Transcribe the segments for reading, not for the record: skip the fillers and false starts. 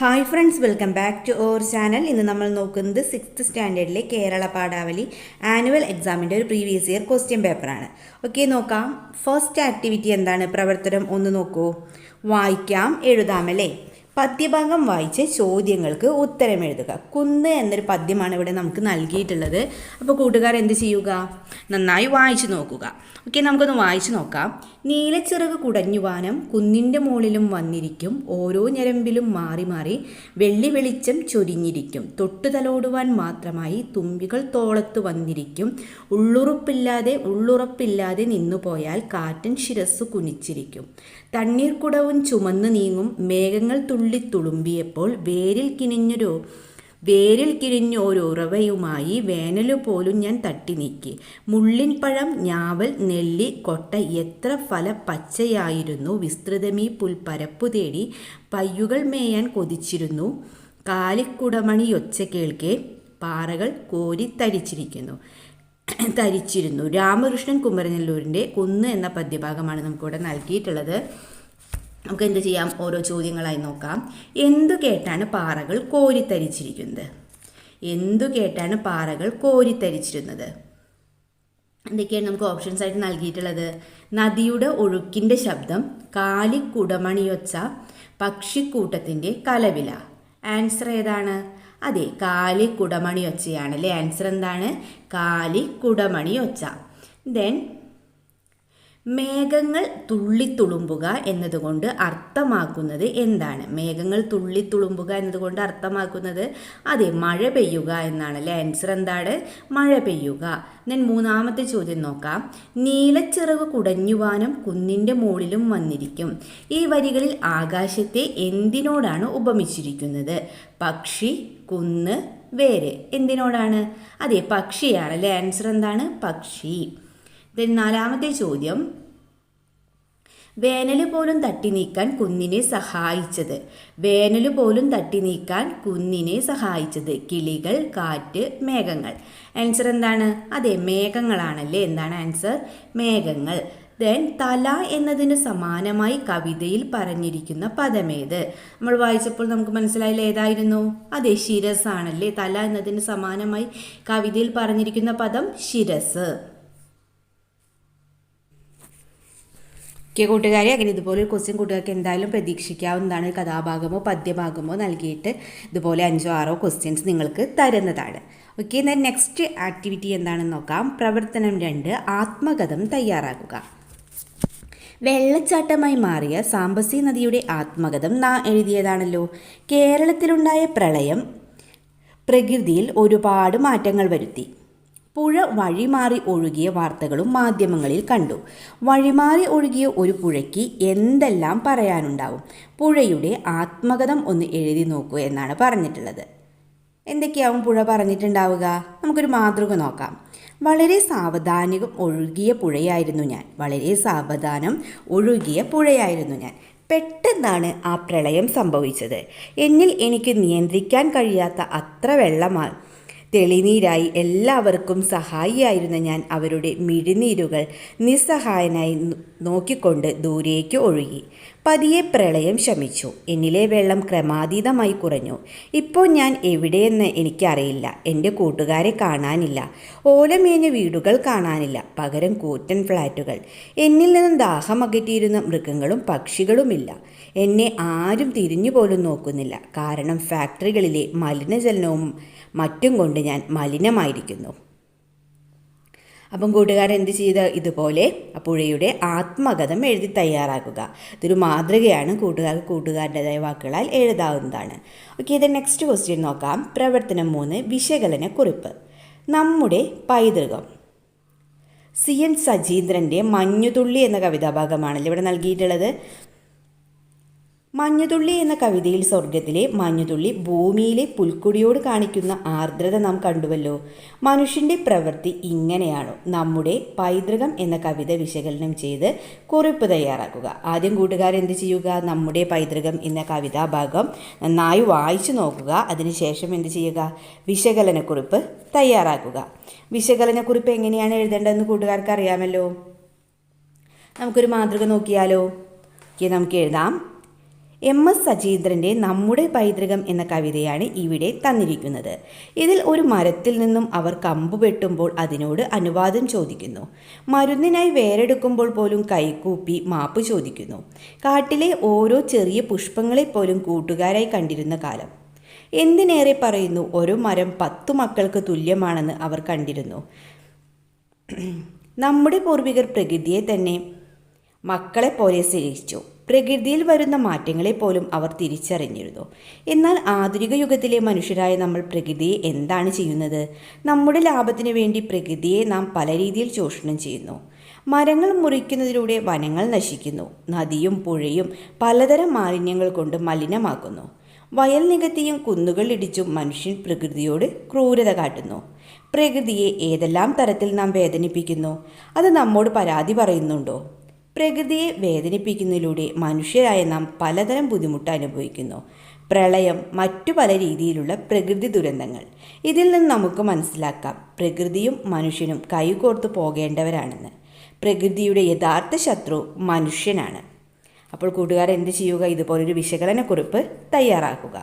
Hi friends, welcome back to our channel. ഇന്ന് നമ്മൾ നോക്കുന്നത് 6th സ്റ്റാൻഡേർഡിലെ കേരള പാഠാവലി ആനുവൽ എക്സാമിൻ്റെ ഒരു പ്രീവിയസ് ഇയർ ക്വസ്റ്റ്യൻ പേപ്പറാണ്. ഓക്കെ, നോക്കാം. ഫസ്റ്റ് ആക്ടിവിറ്റി എന്താണ്? പ്രവർത്തനം 1 നോക്കൂ. വായിക്കാം, എഴുതാമല്ലേ. പദ്യഭാഗം വായിച്ച് ചോദ്യങ്ങൾക്ക് ഉത്തരം എഴുതുക. കുന്ന് എന്നൊരു പദ്യമാണ് ഇവിടെ നമുക്ക് നൽകിയിട്ടുള്ളത്. അപ്പോൾ കൂട്ടുകാർ എന്ത് ചെയ്യുക? നന്നായി വായിച്ചു നോക്കുക. ഓക്കെ, നമുക്കൊന്ന് വായിച്ചു നോക്കാം. നീലച്ചിറക് കുടഞ്ഞുവാനം കുന്നിൻ്റെ മുകളിലും വന്നിരിക്കും, ഓരോ ഞരമ്പിലും മാറി മാറി വെള്ളി വെളിച്ചം ചൊരിഞ്ഞിരിക്കും, തൊട്ടുതലോടുവാൻ മാത്രമായി തുമ്പികൾ തോളത്ത് വന്നിരിക്കും, ഉള്ളുറപ്പില്ലാതെ നിന്നുപോയാൽ കാറ്റൻ ശിരസ്സു കുനിച്ചിരിക്കും, തണ്ണീർക്കുടവും ചുമന്നു നീങ്ങും മേഘങ്ങൾ തുള്ളിത്തുളുമ്പിയപ്പോൾ വേരിൽ കിഴിഞ്ഞോരുറവയുമായി വേനലു പോലും ഞാൻ തട്ടി നീക്കി, മുള്ളിൻ പഴം ഞാവൽ നെല്ലി കൊട്ട എത്ര ഫല പച്ചയായിരുന്നു, വിസ്തൃതമീ പുൽപ്പരപ്പു തേടി പയ്യുകൾ മേയാൻ കൊതിച്ചിരുന്നു, കാലിക്കുടമണിയൊച്ച കേൾക്കെ പാറകൾ കോരി തരിച്ചിരുന്നു. രാമകൃഷ്ണൻ കുമരനെല്ലൂരിൻ്റെ കുന്ന് എന്ന പദ്യഭാഗമാണ് നമുക്കിവിടെ നൽകിയിട്ടുള്ളത്. നമുക്ക് എന്ത് ചെയ്യാം? ഓരോ ചോദ്യങ്ങളായി നോക്കാം. എന്തു കേട്ടാണ് പാറകൾ കോരിത്തരിച്ചിരിക്കുന്നത്? എന്തൊക്കെയാണ് നമുക്ക് ഓപ്ഷൻസ് ആയിട്ട് നൽകിയിട്ടുള്ളത്? നദിയുടെ ഒഴുക്കിൻ്റെ ശബ്ദം, കാലിക്കുടമണിയൊച്ച, പക്ഷിക്കൂട്ടത്തിൻ്റെ കലവില. ആൻസർ ഏതാണ്? അതെ, കാലിക്കുടമണിയൊച്ചയാണ് അല്ലേ. ആൻസർ എന്താണ്? കാലിക്കുടമണിയൊച്ച. ദെൻ മേഘങ്ങൾ തുള്ളിത്തുളുമ്പുക എന്നതുകൊണ്ട് അർത്ഥമാക്കുന്നത് എന്താണ്? മേഘങ്ങൾ തുള്ളിത്തുളുമ്പുക എന്നതുകൊണ്ട് അർത്ഥമാക്കുന്നത് അതെ, മഴ പെയ്യുക എന്നാണ് അല്ലേ. ആൻസർ എന്താണ്? മഴ പെയ്യുക. ദെൻ മൂന്നാമത്തെ ചോദ്യം നോക്കാം. നീലച്ചിറക് കുടഞ്ഞുവാനം കുന്നിൻ്റെ മുകളിലും വന്നിരിക്കും. ഈ വരികളിൽ ആകാശത്തെ എന്തിനോടാണ് ഉപമിച്ചിരിക്കുന്നത്? പക്ഷി, കുന്ന്, വേര്. എന്തിനോടാണ്? അതെ, പക്ഷിയാണ് അല്ലേ. ആൻസർ എന്താണ്? പക്ഷി. ദെൻ നാലാമത്തെ ചോദ്യം. വേനൽ പോലും തട്ടി നീക്കാൻ കുന്നിനെ സഹായിച്ചത് കിളികൾ, കാറ്റ്, മേഘങ്ങൾ. ആൻസർ എന്താണ്? അതെ, മേഘങ്ങളാണല്ലേ. എന്താണ് ആൻസർ? മേഘങ്ങൾ. ദെൻ തല എന്നതിന് സമാനമായി കവിതയിൽ പറഞ്ഞിരിക്കുന്ന പദമേത്? നമ്മൾ വായിച്ചപ്പോൾ നമുക്ക് മനസ്സിലായില്ല, ഏതായിരുന്നു? അതെ, ശിരസാണല്ലേ. തല എന്നതിന് സമാനമായി കവിതയിൽ പറഞ്ഞിരിക്കുന്ന പദം ശിരസ്. കൂട്ടുകാരെ, അങ്ങനെ ഇതുപോലെ ഒരു ക്വസ്റ്റ്യൻ കൂട്ടുകാർക്ക് എന്തായാലും പ്രതീക്ഷിക്കാവുന്നതാണ്. കഥാഭാഗമോ പദ്യഭാഗമോ നൽകിയിട്ട് ഇതുപോലെ 5-6 ക്വസ്റ്റ്യൻസ് നിങ്ങൾക്ക് തരുന്നതാണ്. ഓക്കെ, എന്നാൽ നെക്സ്റ്റ് ആക്ടിവിറ്റി എന്താണെന്ന് നോക്കാം. പ്രവർത്തനം 2, ആത്മകഥം തയ്യാറാക്കുക. വെള്ളച്ചാട്ടമായി മാറിയ സാംബസി നദിയുടെ ആത്മകഥം എഴുതിയതാണല്ലോ. കേരളത്തിലുണ്ടായ പ്രളയം പ്രകൃതിയിൽ ഒരുപാട് മാറ്റങ്ങൾ വരുത്തി. പുഴ വഴിമാറി ഒഴുകിയ വാർത്തകളും മാധ്യമങ്ങളിൽ കണ്ടു. വഴിമാറി ഒഴുകിയ ഒരു പുഴയ്ക്ക് എന്തെല്ലാം പറയാനുണ്ടാവും? പുഴയുടെ ആത്മകഥം ഒന്ന് എഴുതി നോക്കൂ എന്നാണ് പറഞ്ഞിട്ടുള്ളത്. എന്തൊക്കെയാവും പുഴ പറഞ്ഞിട്ടുണ്ടാവുക? നമുക്കൊരു മാതൃക നോക്കാം. വളരെ സാവധാനം ഒഴുകിയ പുഴയായിരുന്നു ഞാൻ. പെട്ടെന്നാണ് ആ പ്രളയം സംഭവിച്ചത്. എനിക്ക് നിയന്ത്രിക്കാൻ കഴിയാത്ത അത്ര വെള്ളമാണ് തെളിനീരായി എല്ലാവർക്കും സഹായിയായിരുന്ന ഞാൻ അവരുടെ മിഴിനീരുകൾ നിസ്സഹായനായി നോക്കിക്കൊണ്ട് ദൂരേക്ക് ഒഴുകി. പതിയെ പ്രളയം ശമിച്ചു. എന്നിലെ വെള്ളം ക്രമാതീതമായി കുറഞ്ഞു. ഇപ്പോൾ ഞാൻ എവിടെയെന്ന് എനിക്കറിയില്ല. എൻ്റെ കൂട്ടുകാരെ കാണാനില്ല. ഓലമേഞ്ഞ വീടുകൾ കാണാനില്ല. പകരം കൂറ്റൻ ഫ്ലാറ്റുകൾ. എന്നിൽ നിന്നും ദാഹമകറ്റിയിരുന്ന മൃഗങ്ങളും പക്ഷികളുമില്ല. എന്നെ ആരും തിരിഞ്ഞുപോലും നോക്കുന്നില്ല. കാരണം ഫാക്ടറികളിലെ മലിനജലവും മറ്റും കൊണ്ട് ഞാൻ മലിനമായിരിക്കുന്നു. അപ്പം കൂട്ടുകാർ എന്ത് ചെയ്ത്? ഇതുപോലെ പുഴയുടെ ആത്മകഥം എഴുതി തയ്യാറാക്കുക. ഇതൊരു മാതൃകയാണ്. കൂട്ടുകാരുടേതായ വാക്കുകളാൽ എഴുതാവുന്നതാണ്. ഓക്കെ, ഇത് നെക്സ്റ്റ് ക്വസ്റ്റ്യൻ നോക്കാം. പ്രവർത്തനം 3, വിശകലനക്കുറിപ്പ്. നമ്മുടെ പൈതൃകം. CN സജീന്ദ്രൻ്റെ മഞ്ഞുതുള്ളി എന്ന കവിതാഭാഗമാണല്ലോ ഇവിടെ നൽകിയിട്ടുള്ളത്. മഞ്ഞുതുള്ളി എന്ന കവിതയിൽ സ്വർഗത്തിലെ മഞ്ഞുതുള്ളി ഭൂമിയിലെ പുൽക്കൊടിയോട് കാണിക്കുന്ന ആർദ്രത നാം കണ്ടുവല്ലോ. മനുഷ്യൻ്റെ പ്രവൃത്തി ഇങ്ങനെയാണോ? നമ്മുടെ പൈതൃകം എന്ന കവിത വിശകലനം ചെയ്ത് കുറിപ്പ് തയ്യാറാക്കുക. ആദ്യം കൂട്ടുകാർ എന്ത് ചെയ്യുക? നമ്മുടെ പൈതൃകം എന്ന കവിതാഭാഗം നന്നായി വായിച്ചു നോക്കുക. അതിനുശേഷം എന്ത് ചെയ്യുക? വിശകലനക്കുറിപ്പ് തയ്യാറാക്കുക. വിശകലനക്കുറിപ്പ് എങ്ങനെയാണ് എഴുതേണ്ടതെന്ന് കൂട്ടുകാർക്ക് അറിയാമല്ലോ. നമുക്കൊരു മാതൃക നോക്കിയാലോ. നമുക്ക് എഴുതാം. MS സജീന്ദ്രൻ്റെ നമ്മുടെ പൈതൃകം എന്ന കവിതയാണ് ഇവിടെ തന്നിരിക്കുന്നത്. ഇതിൽ ഒരു മരത്തിൽ നിന്നും അവർ കമ്പ് വെട്ടുമ്പോൾ അതിനോട് അനുവാദം ചോദിക്കുന്നു. മരുന്നിനായി വേരെടുക്കുമ്പോൾ പോലും കൈകൂപ്പി മാപ്പ് ചോദിക്കുന്നു. കാട്ടിലെ ഓരോ ചെറിയ പുഷ്പങ്ങളെപ്പോലും കൂട്ടുകാരായി കണ്ടിരുന്ന കാലം. എന്തിനേറെ പറയുന്നു, ഒരു മരം 10 മക്കൾക്ക് തുല്യമാണെന്ന് അവർ കണ്ടിരുന്നു. നമ്മുടെ പൂർവികർ പ്രകൃതിയെ തന്നെ മക്കളെപ്പോലെ സ്നേഹിച്ചു. പ്രകൃതിയിൽ വരുന്ന മാറ്റങ്ങളെപ്പോലും അവർ തിരിച്ചറിഞ്ഞിരുന്നു. എന്നാൽ ആധുനിക യുഗത്തിലെ മനുഷ്യരായ നമ്മൾ പ്രകൃതിയെ എന്താണ് ചെയ്യുന്നത്? നമ്മുടെ ലാഭത്തിനു വേണ്ടി പ്രകൃതിയെ നാം പല രീതിയിൽ ചൂഷണം ചെയ്യുന്നു. മരങ്ങൾ മുറിക്കുന്നതിലൂടെ വനങ്ങൾ നശിക്കുന്നു. നദിയും പുഴയും പലതരം മാലിന്യങ്ങൾ കൊണ്ട് മലിനമാക്കുന്നു. വയൽ നികത്തിയും കുന്നുകൾ ഇടിച്ചും മനുഷ്യൻ പ്രകൃതിയോട് ക്രൂരത കാട്ടുന്നു. പ്രകൃതിയെ ഏതെല്ലാം തരത്തിൽ നാം വേദനിപ്പിക്കുന്നു? അത് നമ്മോട് പരാതി പറയുന്നുണ്ടോ? പ്രകൃതിയെ വേദനിപ്പിക്കുന്നതിലൂടെ മനുഷ്യരായ നാം പലതരം ബുദ്ധിമുട്ട് അനുഭവിക്കുന്നു. പ്രളയം, മറ്റു പല രീതിയിലുള്ള പ്രകൃതി ദുരന്തങ്ങൾ. ഇതിൽ നിന്ന് നമുക്ക് മനസ്സിലാക്കാം, പ്രകൃതിയും മനുഷ്യനും കൈകോർത്ത് പോകേണ്ടവരാണെന്ന്. പ്രകൃതിയുടെ യഥാർത്ഥ ശത്രു മനുഷ്യനാണ്. അപ്പോൾ കൂട്ടുകാർ എന്ത് ചെയ്യുക? ഇതുപോലൊരു വിശകലനക്കുറിപ്പ് തയ്യാറാക്കുക.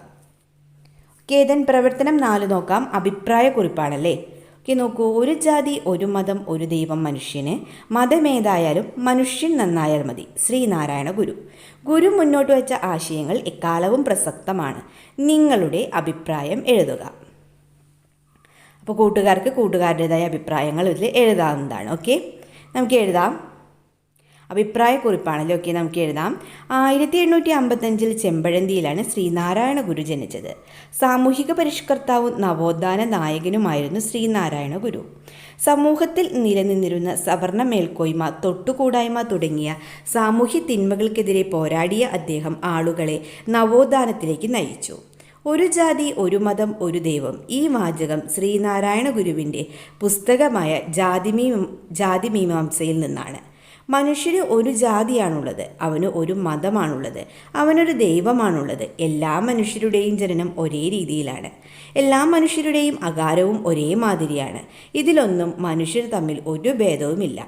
ദെൻ പ്രവർത്തനം 4 നോക്കാം. അഭിപ്രായക്കുറിപ്പാണല്ലേ. നോക്കൂ, ഒരു ജാതി, ഒരു മതം, ഒരു ദൈവം മനുഷ്യന്. മതമേതായാലും മനുഷ്യൻ നന്നായാൽ മതി. ശ്രീനാരായണ ഗുരു. ഗുരു മുന്നോട്ട് വെച്ച ആശയങ്ങൾ എക്കാലവും പ്രസക്തമാണ്. നിങ്ങളുടെ അഭിപ്രായം എഴുതുക. അപ്പോൾ കൂട്ടുകാർക്ക് കൂട്ടുകാരുടേതായ അഭിപ്രായങ്ങൾ ഇതിൽ എഴുതാവുന്നതാണ്. ഓക്കെ, നമുക്ക് എഴുതാം. അഭിപ്രായക്കുറിപ്പാണല്ലോ. ഓക്കെ, നമുക്ക് എഴുതാം. 1855 ചെമ്പഴന്തിയിലാണ് ശ്രീനാരായണ ഗുരു ജനിച്ചത്. സാമൂഹിക പരിഷ്കർത്താവും നവോത്ഥാന നായകനുമായിരുന്നു ശ്രീനാരായണ ഗുരു. സമൂഹത്തിൽ നിലനിന്നിരുന്ന സവർണ മേൽക്കോയ്മ, തൊട്ടുകൂടായ്മ തുടങ്ങിയ സാമൂഹ്യ തിന്മകൾക്കെതിരെ പോരാടിയ അദ്ദേഹം ആളുകളെ നവോത്ഥാനത്തിലേക്ക് നയിച്ചു. ഒരു ജാതി, ഒരു മതം, ഒരു ദൈവം. ഈ വാചകം ശ്രീനാരായണ ഗുരുവിൻ്റെ പുസ്തകമായ ജാതിമീമാംസയിൽ നിന്നാണ്. മനുഷ്യന് ഒരു ജാതിയാണുള്ളത്, അവന് ഒരു മതമാണുള്ളത്, അവനൊരു ദൈവമാണുള്ളത്. എല്ലാ മനുഷ്യരുടെയും ജനനം ഒരേ രീതിയിലാണ്. എല്ലാ മനുഷ്യരുടെയും ആകാരവും ഒരേ മാതിരിയാണ്. ഇതിലൊന്നും മനുഷ്യർ തമ്മിൽ ഒരു ഭേദവുമില്ല.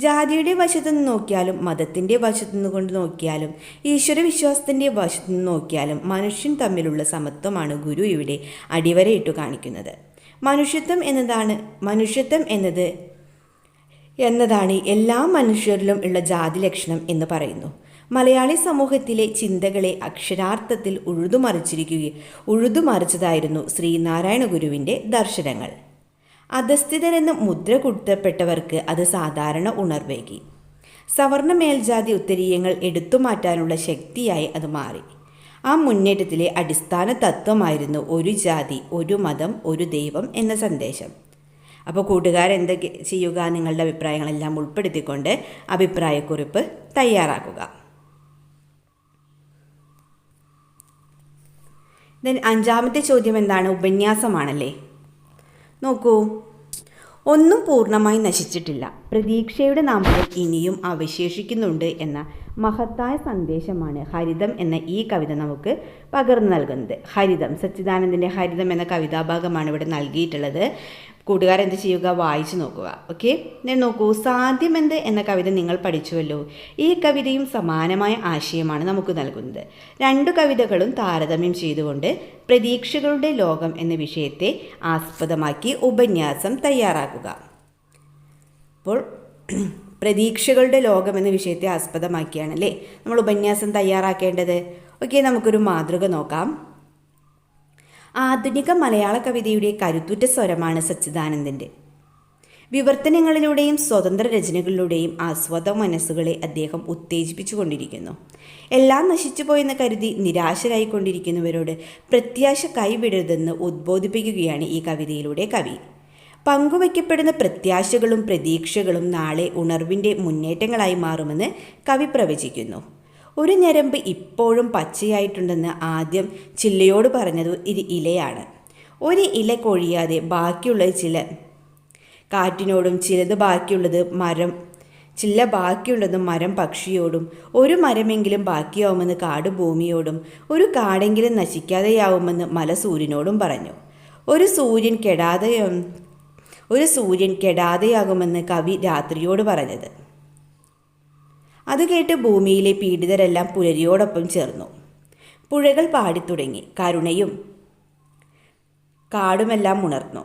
ജാതിയുടെ വശത്തുനിന്ന് നോക്കിയാലും മതത്തിൻ്റെ വശത്തുനിന്ന് കൊണ്ട് നോക്കിയാലും ഈശ്വരവിശ്വാസത്തിൻ്റെ വശത്തുനിന്ന് നോക്കിയാലും മനുഷ്യൻ തമ്മിലുള്ള സമത്വമാണ് ഗുരു ഇവിടെ അടിവരയിട്ടു കാണിക്കുന്നത്. മനുഷ്യത്വം എന്നതാണ് എല്ലാ മനുഷ്യരിലും ഉള്ള ജാതി ലക്ഷണം എന്ന് പറയുന്നു. മലയാളി സമൂഹത്തിലെ ചിന്തകളെ അക്ഷരാർത്ഥത്തിൽ ഉഴുതുമറിച്ചതായിരുന്നു ശ്രീനാരായണ ഗുരുവിൻ്റെ ദർശനങ്ങൾ. അധസ്ഥിതരെന്ന് മുദ്ര കുത്തപ്പെട്ടവർക്ക് അത് സാധാരണ ഉണർവേകി. സവർണ മേൽജാതി ഉത്തരീയങ്ങൾ എടുത്തുമാറ്റാനുള്ള ശക്തിയായി അത് മാറി. ആ മുന്നേറ്റത്തിലെ അടിസ്ഥാന തത്വമായിരുന്നു ഒരു ജാതി, ഒരു മതം, ഒരു ദൈവം എന്ന സന്ദേശം. അപ്പോൾ കൂട്ടുകാരെന്തൊക്കെ ചെയ്യുക? നിങ്ങളുടെ അഭിപ്രായങ്ങളെല്ലാം ഉൾപ്പെടുത്തിക്കൊണ്ട് അഭിപ്രായക്കുറിപ്പ് തയ്യാറാക്കുക. ദെൻ 5ാമത്തെ ചോദ്യം എന്താണ്? ഉപന്യാസമാണല്ലേ. നോക്കൂ, ഒന്നും പൂർണ്ണമായി നശിച്ചിട്ടില്ല. പ്രതീക്ഷയുടെ നാമത്തിൽ ഇനിയും അവശേഷിക്കുന്നുണ്ട് എന്ന മഹത്തായ സന്ദേശമാണ് ഹരിതം എന്ന ഈ കവിത നമുക്ക് പകർന്നു നൽകുന്നത്. ഹരിതം, സച്ചിദാനന്ദൻ്റെ ഹരിതം എന്ന കവിതാഭാഗമാണ് ഇവിടെ നൽകിയിട്ടുള്ളത്. കൂട്ടുകാരെന്ത് ചെയ്യുക? വായിച്ചു നോക്കുക. ഓക്കെ, ഞാൻ നോക്കൂ. സാധ്യമെന്ത് എന്ന കവിത നിങ്ങൾ പഠിച്ചുവല്ലോ. ഈ കവിതയും സമാനമായ ആശയമാണ് നമുക്ക് നൽകുന്നത്. 2 കവിതകളും താരതമ്യം ചെയ്തുകൊണ്ട് പ്രതീക്ഷകളുടെ ലോകം എന്ന വിഷയത്തെ ആസ്പദമാക്കി ഉപന്യാസം തയ്യാറാക്കുക. അപ്പോൾ പ്രതീക്ഷകളുടെ ലോകം എന്ന വിഷയത്തെ ആസ്പദമാക്കിയാണല്ലേ നമ്മൾ ഉപന്യാസം തയ്യാറാക്കേണ്ടത്. ഓക്കെ, നമുക്കൊരു മാതൃക നോക്കാം. ആധുനിക മലയാള കവിതയുടെ കരുത്തുറ്റ സ്വരമാണ് സച്ചിദാനന്ദൻ്റെ. വിവർത്തനങ്ങളിലൂടെയും സ്വതന്ത്ര രചനകളിലൂടെയും ആസ്വാദ മനസ്സുകളെ അദ്ദേഹം ഉത്തേജിപ്പിച്ചുകൊണ്ടിരിക്കുന്നു. എല്ലാം നശിച്ചുപോയെന്ന് കരുതി നിരാശരായിക്കൊണ്ടിരിക്കുന്നവരോട് പ്രത്യാശ കൈവിടരുതെന്ന് ഉദ്ബോധിപ്പിക്കുകയാണ് ഈ കവിതയിലൂടെ കവി. പങ്കുവയ്ക്കപ്പെടുന്ന പ്രത്യാശകളും പ്രതീക്ഷകളും നാളെ ഉണർവിൻ്റെ മുന്നേറ്റങ്ങളായി മാറുമെന്ന് കവി പ്രവചിക്കുന്നു. ഒരു ഞരമ്പ് ഇപ്പോഴും പച്ചയായിട്ടുണ്ടെന്ന് ആദ്യം ചില്ലയോട് പറഞ്ഞത് ഒരു ഇലയാണ്. ഒരു ഇല കൊഴിയാതെ ബാക്കിയുള്ളത് കാറ്റിനോടും ചില ബാക്കിയുള്ളതും മരം പക്ഷിയോടും, ഒരു മരമെങ്കിലും ബാക്കിയാവുമെന്ന് കാട് ഭൂമിയോടും, ഒരു കാടെങ്കിലും നശിക്കാതെയാവുമെന്ന് മല സൂര്യനോടും പറഞ്ഞു. ഒരു സൂര്യൻ കെടാതെയാകുമെന്ന് കവി രാത്രിയോട് പറഞ്ഞത്. അത് കേട്ട് ഭൂമിയിലെ പീഡിതരെല്ലാം പുലരിയോടൊപ്പം ചേർന്നു. പുഴകൾ പാടിത്തുടങ്ങി. കരുണയും കാടുമെല്ലാം ഉണർന്നു.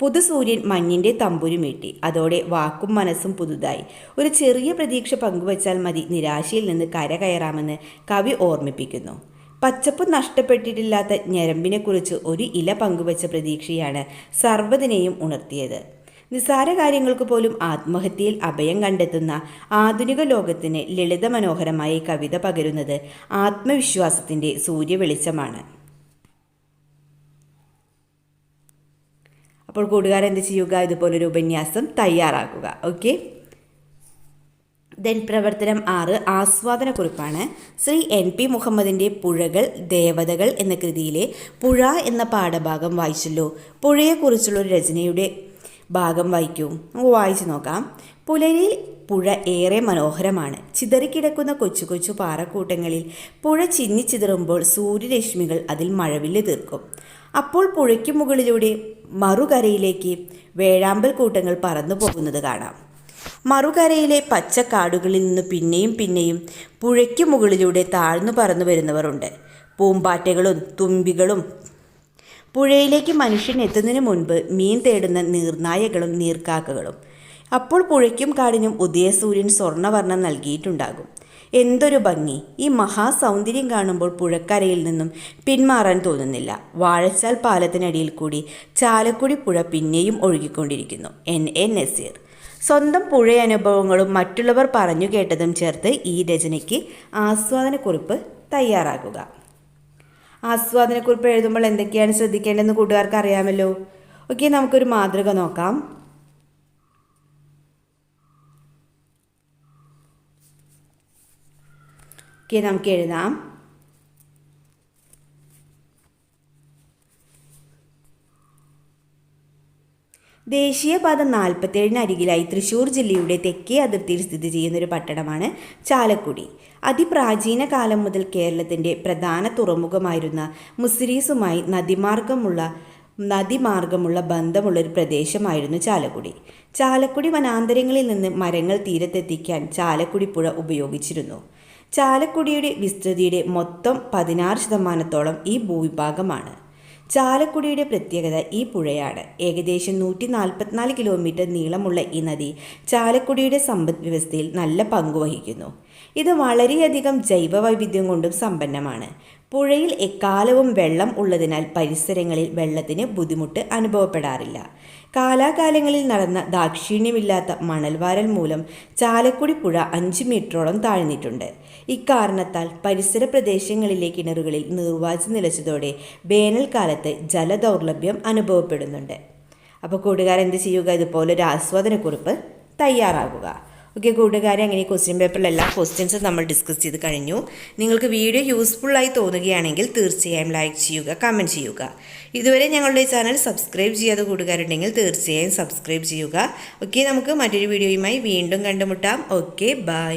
പുതുസൂര്യൻ മഞ്ഞിൻ്റെ തമ്പുരുമീട്ടി. അതോടെ വാക്കും മനസ്സും പുതുതായി. ഒരു ചെറിയ പ്രതീക്ഷ പങ്കുവച്ചാൽ മതി നിരാശയിൽ നിന്ന് കരകയറാമെന്ന് കവി ഓർമ്മിപ്പിക്കുന്നു. പച്ചപ്പ് നഷ്ടപ്പെട്ടിട്ടില്ലാത്ത ഞരമ്പിനെക്കുറിച്ച് ഒരു ഇല പങ്കുവച്ച പ്രതീക്ഷയാണ് സർവ്വതിനെയും ഉണർത്തിയത്. നിസ്സാര കാര്യങ്ങൾക്ക് പോലും ആത്മഹത്യയിൽ അഭയം കണ്ടെത്തുന്ന ആധുനിക ലോകത്തിന് ലളിതമനോഹരമായി കവിത പകരുന്നത് ആത്മവിശ്വാസത്തിൻ്റെ സൂര്യവെളിച്ചമാണ്. അപ്പോൾ കൂട്ടുകാരെന്ത് ചെയ്യുക? ഇതുപോലൊരു ഉപന്യാസം തയ്യാറാക്കുക. ഓക്കെ. ദെൻ പ്രവർത്തനം 6 ആസ്വാദനക്കുറിപ്പാണ്. ശ്രീ NP മുഹമ്മദിൻ്റെ പുഴകൾ ദേവതകൾ എന്ന കൃതിയിലെ പുഴ എന്ന പാഠഭാഗം വായിച്ചല്ലോ. പുഴയെക്കുറിച്ചുള്ള ഒരു രചനയുടെ ഭാഗം വായിക്കൂ. നമുക്ക് വായിച്ചു നോക്കാം. പുലരിയിൽ പുഴ ഏറെ മനോഹരമാണ്. ചിതറിക്കിടക്കുന്ന കൊച്ചു കൊച്ചു പാറക്കൂട്ടങ്ങളിൽ പുഴ ചിന്നിച്ചിതറുമ്പോൾ സൂര്യരശ്മികൾ അതിൽ മഴവില്ല് തീർക്കും. അപ്പോൾ പുഴയ്ക്ക് മുകളിലൂടെ മറുകരയിലേക്ക് വേഴാമ്പൽ കൂട്ടങ്ങൾ പറന്നു പോകുന്നത് കാണാം. മറുകരയിലെ പച്ചക്കാടുകളിൽ നിന്ന് പിന്നെയും പിന്നെയും പുഴയ്ക്ക് മുകളിലൂടെ താഴ്ന്നു പറന്നു വരുന്നവരുണ്ട്. പൂമ്പാറ്റകളും തുമ്പികളും പുഴയിലേക്ക് മനുഷ്യൻ എത്തുന്നതിന് മുൻപ് മീൻ തേടുന്ന നീർനായകളും നീർക്കാക്കകളും. അപ്പോൾ പുഴയ്ക്കും കാടിനും ഉദയസൂര്യൻ സ്വർണ്ണവർണ്ണം നൽകിയിട്ടുണ്ടാകും. എന്തൊരു ഭംഗി! ഈ മഹാസൗന്ദര്യം കാണുമ്പോൾ പുഴക്കരയിൽ നിന്നും പിന്മാറാൻ തോന്നുന്നില്ല. വാഴച്ചാൽ പാലത്തിനടിയിൽ കൂടി ചാലക്കുടി പുഴ പിന്നെയും ഒഴുകിക്കൊണ്ടിരിക്കുന്നു. NA നസീർ. സ്വന്തം പുഴയനുഭവങ്ങളും മറ്റുള്ളവർ പറഞ്ഞു കേട്ടതും ചേർത്ത് ഈ രചനയ്ക്ക് ആസ്വാദനക്കുറിപ്പ് തയ്യാറാക്കുക. ആസ്വാദനക്കുറിപ്പ് എഴുതുമ്പോൾ എന്തൊക്കെയാണ് ശ്രദ്ധിക്കേണ്ടതെന്ന് കൂട്ടുകാർക്ക് അറിയാമല്ലോ. ഓക്കെ, നമുക്കൊരു മാതൃക നോക്കാം. ഓക്കെ, നമുക്ക് എഴുതാം. ദേശീയപാത 47 അരികിലായി തൃശ്ശൂർ ജില്ലയുടെ തെക്കേ അതിർത്തിയിൽ സ്ഥിതി ചെയ്യുന്നൊരു പട്ടണമാണ് ചാലക്കുടി. അതിപ്രാചീന കാലം മുതൽ കേരളത്തിൻ്റെ പ്രധാന തുറമുഖമായിരുന്ന മുസിരീസുമായി നദിമാർഗമുള്ള ബന്ധമുള്ളൊരു പ്രദേശമായിരുന്നു ചാലക്കുടി. ചാലക്കുടി വനാന്തരങ്ങളിൽ നിന്ന് മരങ്ങൾ തീരത്തെത്തിക്കാൻ ചാലക്കുടി പുഴ ഉപയോഗിച്ചിരുന്നു. ചാലക്കുടിയുടെ വിസ്തൃതിയുടെ മൊത്തം 16% ഈ ഭൂവിഭാഗമാണ്. ചാലക്കുടിയുടെ പ്രത്യേകത ഈ പുഴയാണ്. ഏകദേശം 144 കിലോമീറ്റർ നീളമുള്ള ഈ നദി ചാലക്കുടിയുടെ സമ്പദ് വ്യവസ്ഥയിൽ നല്ല പങ്കുവഹിക്കുന്നു. ഇത് വളരെയധികം ജൈവ വൈവിധ്യം കൊണ്ടും സമ്പന്നമാണ്. പുഴയിൽ എക്കാലവും വെള്ളം ഉള്ളതിനാൽ പരിസരങ്ങളിൽ വെള്ളത്തിന് ബുദ്ധിമുട്ട് അനുഭവപ്പെടാറില്ല. കാലാകാലങ്ങളിൽ നടന്ന ദാക്ഷിണ്യമില്ലാത്ത മണൽവാരൽ മൂലം ചാലക്കുടി പുഴ 5 മീറ്ററോളം താഴ്ന്നിട്ടുണ്ട്. ഇക്കാരണത്താൽ പരിസര പ്രദേശങ്ങളിലെ കിണറുകളിൽ നീർവാർച്ച നിലച്ചതോടെ വേനൽക്കാലത്ത് ജലദൗർലഭ്യം അനുഭവപ്പെടുന്നുണ്ട്. അപ്പോൾ കൂട്ടുകാരെന്ത് ചെയ്യുക? ഇതുപോലൊരു ആസ്വാദനക്കുറിപ്പ് തയ്യാറാകുക. ഓക്കെ കൂട്ടുകാരെ, അങ്ങനെ ക്വസ്റ്റ്യൻ പേപ്പറിൽ എല്ലാ ക്വസ്റ്റ്യൻസും നമ്മൾ ഡിസ്കസ് ചെയ്ത് കഴിഞ്ഞു. നിങ്ങൾക്ക് വീഡിയോ യൂസ്ഫുള്ളായി തോന്നുകയാണെങ്കിൽ തീർച്ചയായും ലൈക്ക് ചെയ്യുക, കമൻറ്റ് ചെയ്യുക. ഇതുവരെ ഞങ്ങളുടെ ചാനൽ സബ്സ്ക്രൈബ് ചെയ്യാത്ത കൂട്ടുകാരുണ്ടെങ്കിൽ തീർച്ചയായും സബ്സ്ക്രൈബ് ചെയ്യുക. ഓക്കെ, നമുക്ക് മറ്റൊരു വീഡിയോയുമായി വീണ്ടും കണ്ടുമുട്ടാം. Okay, by.